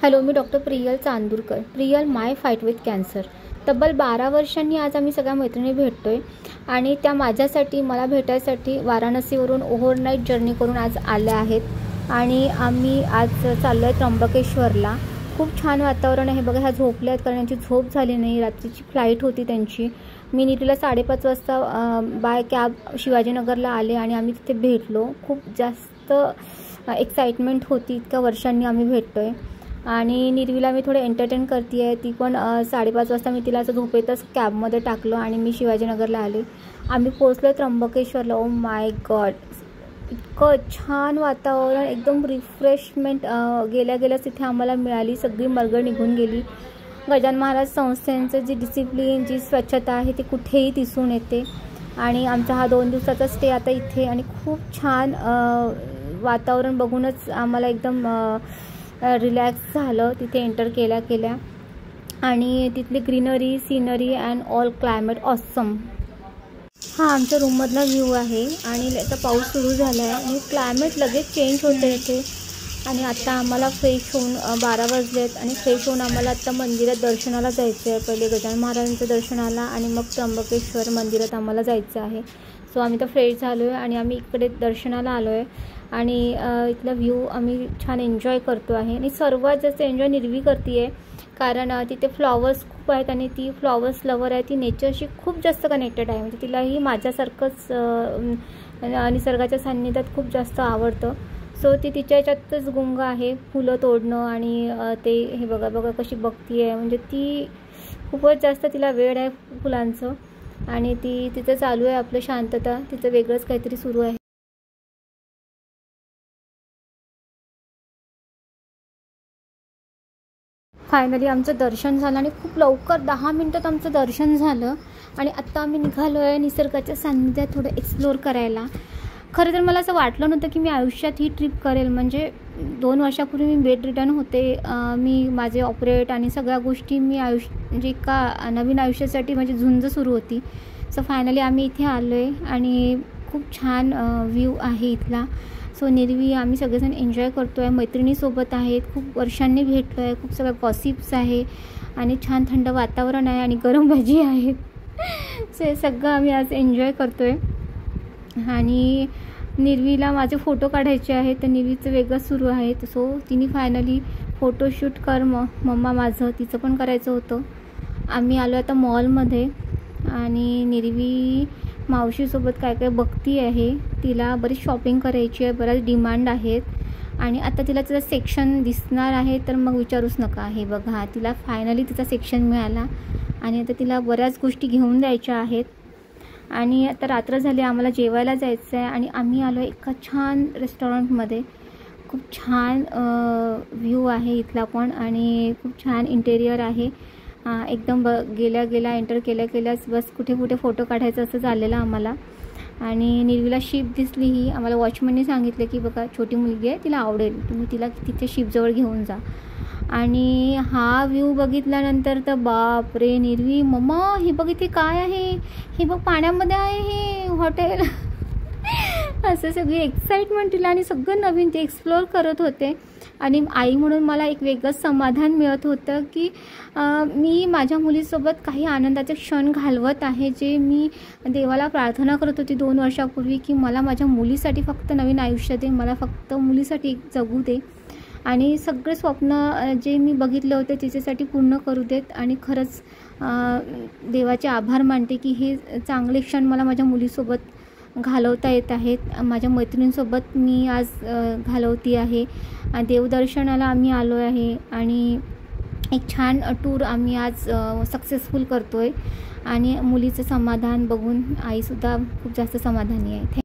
Hello, me doctor Priyal Chandurkar. Priyal my fight with cancer. तब्बल 12 वर्षांनी आज आम्ही सगळ्या मैत्रिणी भेटतोय आणि त्या माझ्यासाठी मला भेटायसाठी वाराणसीवरून ओव्हरनाईट जर्नी करून आज आल्या आहेत आणि आम्ही आज चाललो आहे त्र्यंबकेश्वरला. खूप छान वातावरण आहे बघा. ह्या झोपल्या आहेत कारण यांची झोप झाली नाही. रात्रीची फ्लाईट होती त्यांची. मी नीतीला 5:30 वाजता बाय कॅब शिवाजीनगरला आले आणि आम्ही तिथे भेटलो. खूप जास्त एक्साइटमेंट होती. इतक्या वर्षांनी आम्ही भेटतोय आणि निर्वीला मी थोडे एंटरटेन करते आहे. ती पण 5:30 वाजता मी तिला असं झोपेतच कॅबमध्ये टाकलं आणि मी शिवाजीनगरला आले. आम्ही पोचलो त्र्यंबकेश्वरला. ओ माय गॉड, इतकं छान वातावरण, एकदम रिफ्रेशमेंट गेल्या गेल्याच तिथे आम्हाला मिळाली. सगळी मरगळ निघून गेली. गजानन महाराज संस्थेचं जी डिसिप्लिन, जी स्वच्छता आहे ती कुठेही दिसून येते. आणि आमचा हा 2 दिवसाचा स्टे आता इथे आणि खूप छान वातावरण बघूनच आम्हाला एकदम रिलॅक्स झालं तिथे एंटर केल्या आणि तिथली greenery, scenery and all climate awesome. हा आमच्या रूममधला व्ह्यू आहे आणि आता पाऊस सुरू झाला आहे आणि क्लायमेट लगेच चेंज होते इथे. आणि आता आम्हाला फ्रेश होऊन 12 वाजलेत आणि फ्रेश होऊन आम्हाला आता मंदिरात दर्शनाला जायचं आहे. पहिले गजानन महाराजांचं दर्शनाला आणि मग त्र्यंबकेश्वर मंदिरात आम्हाला जायचं आहे. सो आम्ही तर फ्रेश झालो आहे आणि आम्ही इकडे दर्शनाला आलो आहे आणि इथला व्ह्यू आम्ही छान एन्जॉय करतो आहे. आणि सर्वात जास्त एन्जॉय निर्वी करते आहे कारण तिथे फ्लॉवर्स खूप आहेत आणि ती फ्लॉवर्स लवर आहे. ती नेचरशी खूप जास्त कनेक्टेड आहे. म्हणजे तिलाही माझ्यासारखंच निसर्गाच्या सान्निध्यात खूप जास्त आवडतं. सो ती तिच्या ह्याच्यातच गुंग आहे, फुलं तोडणं आणि ते हे बघा कशी बघती आहे. म्हणजे ती खूपच जास्त तिला वेळ आहे फुलांचं आणि ती तिचं चालू आहे आपलं शांतता. तिचं वेगळंच काहीतरी सुरू आहे. फायनली आमचं दर्शन झालं आणि खूप लवकर 10 मिनिटात आमचं दर्शन झालं आणि आत्ता आम्ही निघालो आहे निसर्गाच्या सान्निध्यात थोडं एक्सप्लोअर करायला. खरं तर मला असं वाटलं नव्हतं की मी आयुष्यात ही ट्रिप करेल. म्हणजे 2 वर्षापूर्वी मी बेड रिटर्न होते. मी माझे ऑपरेट आणि सगळ्या गोष्टी मी म्हणजे एका नवीन आयुष्यासाठी माझी झुंज सुरू होती. सो फायनली आम्ही इथे आलो आहे आणि खूप छान व्ह्यू आहे इथला. सो निर्वी आम्ही सगळेजण एन्जॉय करतो आहे. मैत्रिणीसोबत आहेत, खूप वर्षांनी भेटलो आहे. खूप सगळ्या गॉसिप्स आहे आणि छान थंड वातावरण आहे आणि गरम भजी आहेत. सो हे सगळं आम्ही आज एन्जॉय करतो आहे. आणि निर्वीला माझे फोटो काढायचे आहेत तर निर्वीचं वेगळं सुरू आहे. सो तिने फायनली फोटोशूट कर मम्मा माझं, तिचं पण करायचं होतं. आम्ही आलो आता मॉलमध्ये आणि निर्वी मावशीसोबत काय काय बघती आहे. तिला बरीच शॉपिंग करायची आहे, बऱ्याच डिमांड आहेत आणि आता तिला तिचा सेक्शन दिसणार आहे तर मग विचारूच नका. हे बघा, तिला फायनली तिचा सेक्शन मिळाला आणि आता तिला बऱ्याच गोष्टी घेऊन द्यायच्या आहेत. आणि आता रात्र झाली, आम्हाला जेवायला जायचं आहे आणि आम्ही आलो एका छान रेस्टॉरंटमध्ये. खूप छान व्ह्यू आहे इथला पण आणि खूप छान इंटेरियर आहे. एकदम गेल्या एंटर केल्याच बस कुठे फोटो काढायचं असं झालेलं आम्हाला. आणि निर्वीला शिप दिसली. ही आम्हाला वॉचमनने सांगितलं की बघा छोटी मुलगी आहे, तिला आवडेल, तुम्ही तिला तिथे शिपजवळ घेऊन जा. आणि हा व्ह्यू बघितल्यानंतर तर बाप रे निर्वी, मम्मा हे बघ इथे काय आहे, हे बघ पाण्यामध्ये आहे हे हॉटेल. असं सगळी एक्साइटमेंट तिला आणि सगळं नवीन ते एक्सप्लोअर करत होते. आणि आई म्हणून मला एक वेगळंच समाधान मिळत होतं की मी माझ्या मुलीसोबत काही आनंदाचे क्षण घालवत आहे. जे मी देवाला प्रार्थना करत होती 2 वर्षापूर्वी की मला माझ्या मुलीसाठी फक्त नवीन आयुष्य दे, मला फक्त मुलीसाठी जगू दे आणि सगळे स्वप्न जे मी बघितले होते तिच्यासाठी पूर्ण करू देत. आणि खरंच देवाचे आभार मानते की हे चांगले क्षण मला माझ्या मुलीसोबत घालवता येत आहेत. माझ्या मैत्रिणींसोबत मी आज घालवती आहे. देवदर्शनाला आम्ही आलो आहे आणि एक छान टूर आम्ही आज सक्सेसफुल करतो आहे आणि मुलीचं समाधान बघून आईसुद्धा खूप जास्त समाधानी आहे.